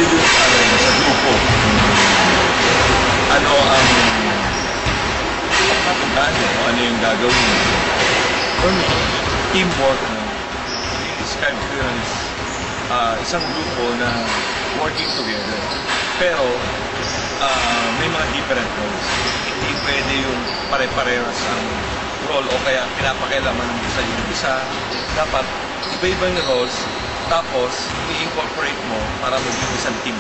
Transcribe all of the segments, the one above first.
dun sa grupo. Ano ang ano yung gagawin. For me, teamwork, i-describe ko yun as isang grupo na working together. Pero, may mga different roles. Hindi pwede yung pare-parehas ang role o kaya pinapakailaman ng isa yung isa. Dapat, iba-ibang roles, tapos, i-incorporate mo para maging isang team.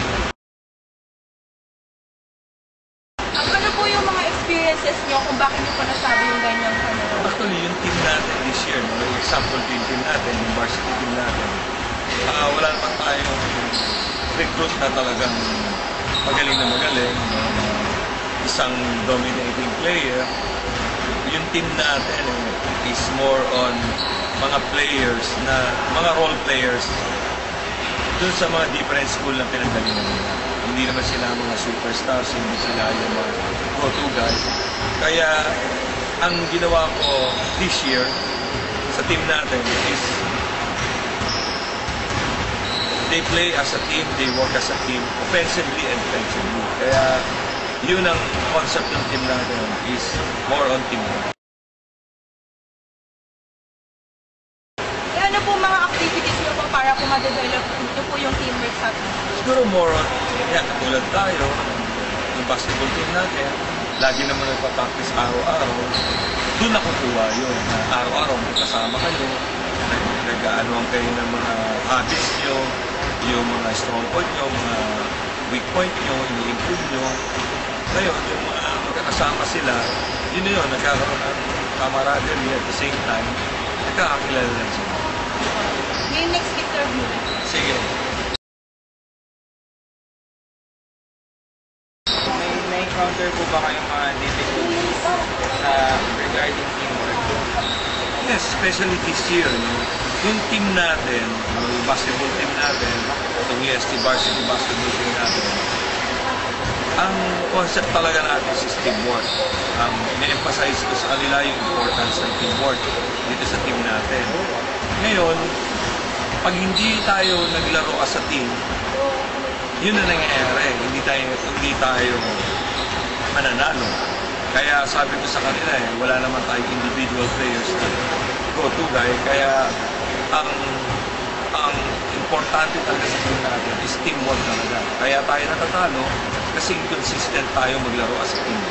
Ano po yung mga experiences nyo kung bakit nyo pa nasabi yung ganyang ano? Actually, yung team natin this year, no, yung example team natin, yung varsity team natin, wala naman tayong recruit na talagang magaling na magaling, isang dominating player. Yung team natin is more on mga players na, mga role players dun sa mga different school na pinagalingan nila. Hindi naman sila mga superstars, hindi sila yung mga go-to guys. Kaya, ang ginawa ko this year sa team natin is they play as a team, they work as a team, offensively and defensively. Kaya, yun ang concept ng team natin is more on teamwork. Ano po mga activities nyo po para po ma-develop nyo po yung teamwork sa atin? Siguro more on, katulad tayo, yung basketball team natin, lagi naman nagpa-practice araw-araw, doon nakukuha yun. Araw-araw kasama kayo, nag-aanoan kayo ng mga habits nyo, yung mga strong point nyo, mga weak point nyo, ini-improve nyo. Ngayon, yung mga magkakasama sila, yun na yun, nagkakaroon ng camaraderie at the same time, nagkakakilala lang sila. May next interview. Sige. May na-encounter po ba kayong mga difficulties regarding teamwork? Yes, especially this year. Yung team natin, yung basketball team natin, yung EST varsity basketball team natin, ang concept talaga natin is teamwork. Ine-emphasize ko sa kanila yung importance ng teamwork dito sa team natin. Ngayon, pag hindi tayo naglaro as a team, yun na nangyayari. Hindi tayo mananalo. Kaya sabi ko sa kanila wala naman tayong individual players na go-to guy. Kaya ang importante talaga sa team natin is teamwork talaga. Kaya tayo natatalo kasi consistent tayo maglaro as a team.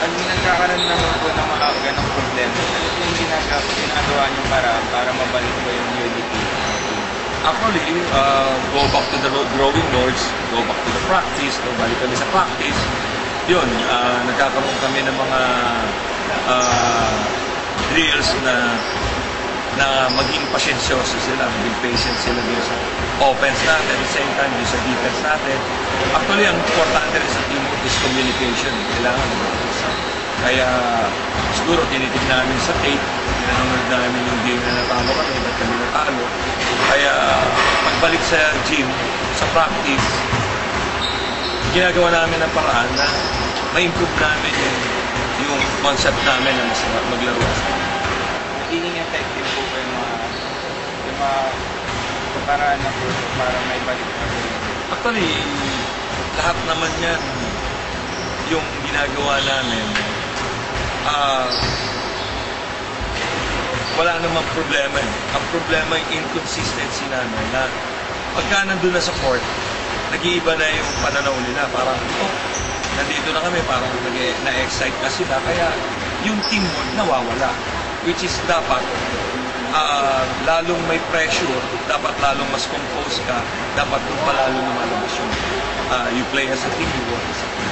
Nagkakaroon naman po ng mga ganong problema. Ano po yung ginagawa nyo para mabalik po yung unity? Actually, go back to the drawing boards, go back to the practice, balik kami sa practice. Yun, nagkakaroon kami ng mga drills na maging pasensyoso sila, maging patient sila din sa offense natin, at the same time din sa defense natin. Actually, ang importante rin sa teamwork is communication. Kailangan mag-uusap. Kaya siguro tinitig namin sa tape, pinanonood namin yung game na natalo kami, ba't kami natalo. Kaya pagbalik sa gym, sa practice, ginagawa namin ng paraan na ma-improve namin yung concept namin na mas maglaro. Magiging effective po ba yung mga paraan na po para may balik na po? Actually, lahat naman yan yung ginagawa namin. Wala namang problema. Ang problema yung inconsistency namin na pagka nandun na sa court, nag-iiba na yung pananaw nila. Parang, nandito na kami, parang na-excite na sila. Kaya yung teamwork nawawala. Which is dapat, lalong may pressure, dapat lalong mas compose ka, dapat kung palalo lumalabas yung you play as a team, you work as a team.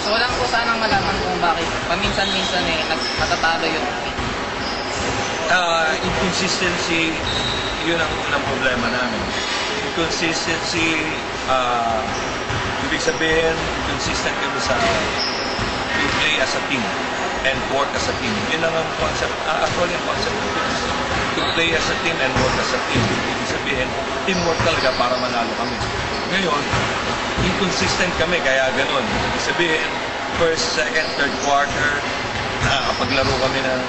So lang po sanang malaman kung bakit paminsan-minsan natatalo yung team. Inconsistency, yun ang unang problema namin. Inconsistency, ibig sabihin, consistent kami sa you play as a team and work as a team. Yun lang ang concept, actually ang concept ng team. To play as a team and work as a team. Ibig sabihin, teamwork talaga para manalo kami. Ngayon, inconsistent kami, kaya ganun. Ibig sabihin, first, second, third quarter, nakakapaglaro kami ng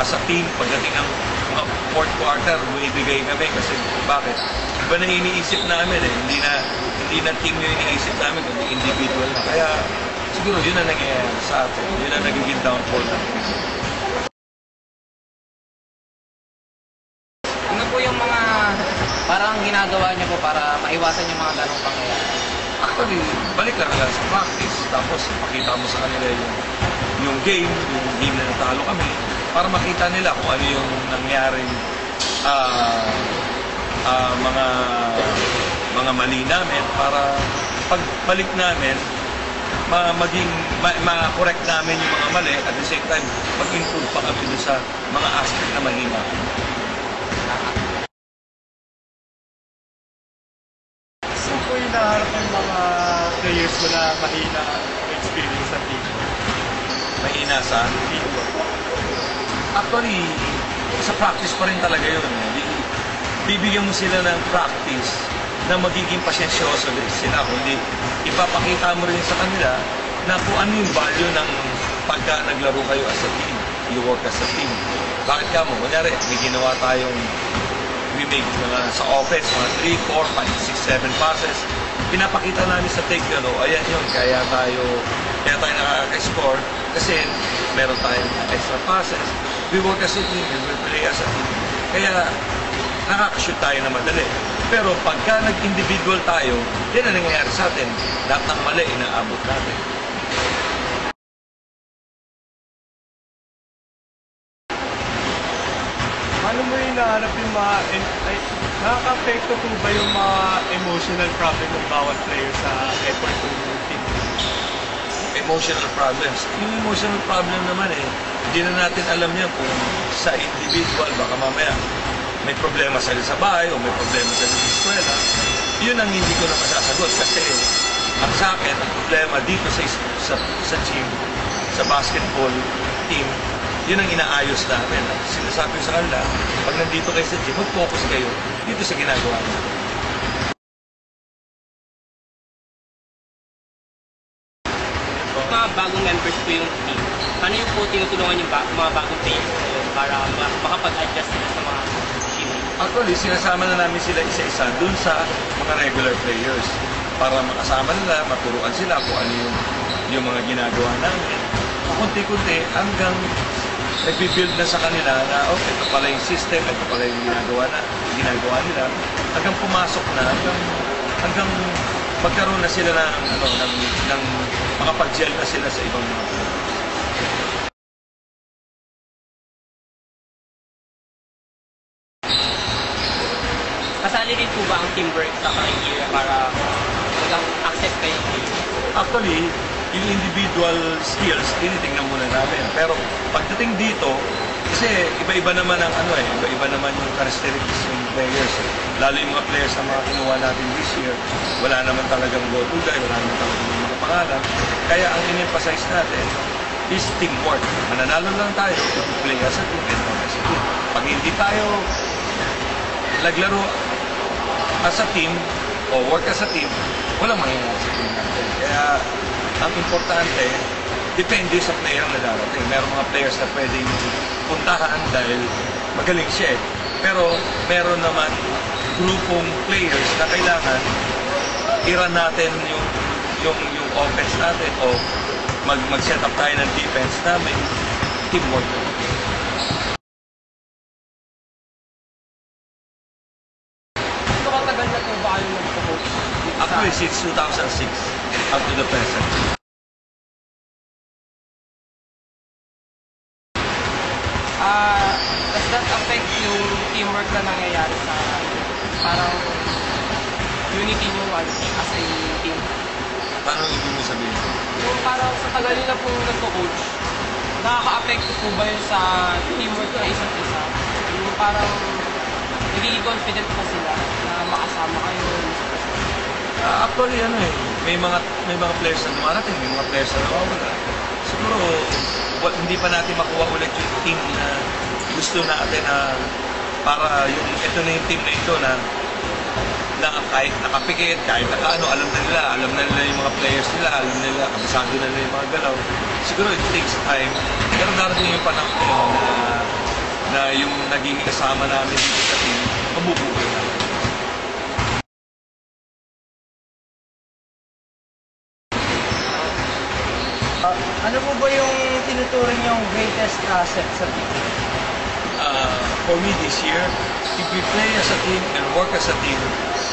as a team. Pagdating ng mga fourth quarter, bumibigay kami kasi bakit? Iba na iniisip namin eh. Hindi na team yung iniisip namin, kundi individual na. Kaya siguro yun ang nangyayari sa atin. Yun ang nagiging downfall natin. Ano po yung mga parang ginagawa niyo po para maiwasan yung mga ganong pangyayari? Actually, balik lang sa practice. Tapos pakita mo sa kanila yung game na natalo kami para makita nila kung ano yung nangyaring mga mali namin para pagbalik namin ma-correct namin yung mga mali at the same time mag-improve pa kami doon sa mga aspect na mahina. Saan po yung naharap ng mga players mo na mahina experience sa team? Mahina sa teamwork. Actually, sa practice pa rin talaga yun. Bibigyan mo sila ng practice na magiging pasyensyoso din sila. Kundi ipapakita mo rin sa kanila na kung ano yung value ng pagka naglaro kayo as a team. You work as a team. Bakit ka mo? Kunyari, may ginawa tayong we make sa offense, mga 3, 4, 5, 6, 7 passes. Pinapakita namin sa take yun, ayan yun, kaya tayo nakaka-score kasi meron tayong extra passes. We work as a team, we play as a team. Kaya nakaka-shoot tayo na madali. Pero pagka nag-individual tayo, yan ang nangyayari sa atin. Lahat ng mali, inaabot natin. Paano mo yung nahanap yung mga... nakaka-apekto po ba yung mga emotional problem ng bawat player sa effort ng team? Emotional problems. Yung emotional problem naman hindi na natin alam yan kung sa individual, baka mamaya may problema sa bahay o may problema sa eskwela. Yun ang hindi ko na masasagot kasi ang sa akin, ang problema dito sa team, sa basketball team, yun ang inaayos namin. At sinasabi ko sa kanila, pag nandito kayo sa team, mag-focus kayo dito sa ginagawa natin. Mga bagong members po yung team. Ano yung po tinutulungan yung mga bagong players ngayon para makapag-adjust sila sa mga team? Actually, sinasama na namin sila isa-isa dun sa mga regular players para makasama nila, maturuan sila kung ano yung mga ginagawa namin. Kunti-kunti hanggang nag-build na sa kanila na okay, ito pala yung system, ito pala yung ginagawa nila hanggang pumasok na, hanggang magkaroon na sila ng makapag-gel na sila sa ibang mga players. Kasali rin po ba ang teamwork sa criteria para walang access kayo? Actually, yung individual skills, tinitingnan muna namin. Pero pagdating dito, kasi iba-iba naman ang iba-iba naman yung characteristics ng players. Lalo yung mga players na mga kinuha natin this year, wala naman talagang go-to guy, wala naman talagang mga pangalan. Kaya ang in-emphasize natin is teamwork. Mananalo lang tayo if we play as a team and work as a team. Pag hindi tayo naglaro as a team o work as a team, walang mangyayari sa team natin. Kaya ang importante, depende sa player na darating. Merong mga players na pwedeng puntahan dahil magaling siya eh. Pero meron naman grupong players na kailangan i-run natin yung offense natin o mag-set up tayo ng defense namin, teamwork. Ito katagal na po ba kayo nagpo-coach? Actually, since 2006 up to the present. Does that affect yung teamwork na nangyayari sa parang unity nyo as a team? Paano ibig mo sabihin? Yung parang sa tagal nila pong nagpo-coach, nakaka-affect po ba yun sa teamwork na isa't isa? Yung parang nagiging confident pa sila na makasama kayo. Actually, may mga players na dumarating, may mga players na nawawala. Siguro, hindi pa natin makuha ulit yung team na gusto natin na para ito na yung team na ito na na kahit nakapikit, kahit nakaano, alam na nila yung mga players nila, alam nila, kabisado na nila yung mga galaw. Siguro it takes time, pero darating yung panahon na yung naging kasama namin dito sa team, mabubuo na. Ano po ba yung tinuturing yung greatest asset sa team? For me this year, if we play as a team and work as a team,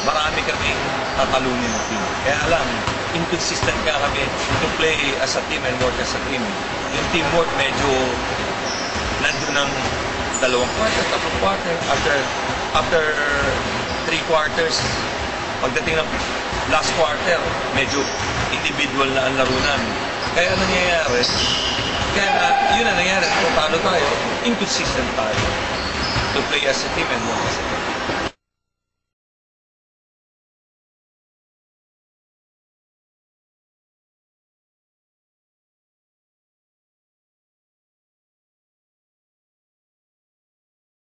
marami kaming tatalunin na team. Kaya alam, inconsistent ka kami to play as a team and work as a team. Yung teamwork medyo nandun ng 2 quarter, 3 quarter. After 3 quarters, pagdating ng last quarter, medyo individual na ang laro namin. Kaya nangyayari, yun ang nangyayari. Kung paano tayo, inconsistent tayo to play as a team and work as a team.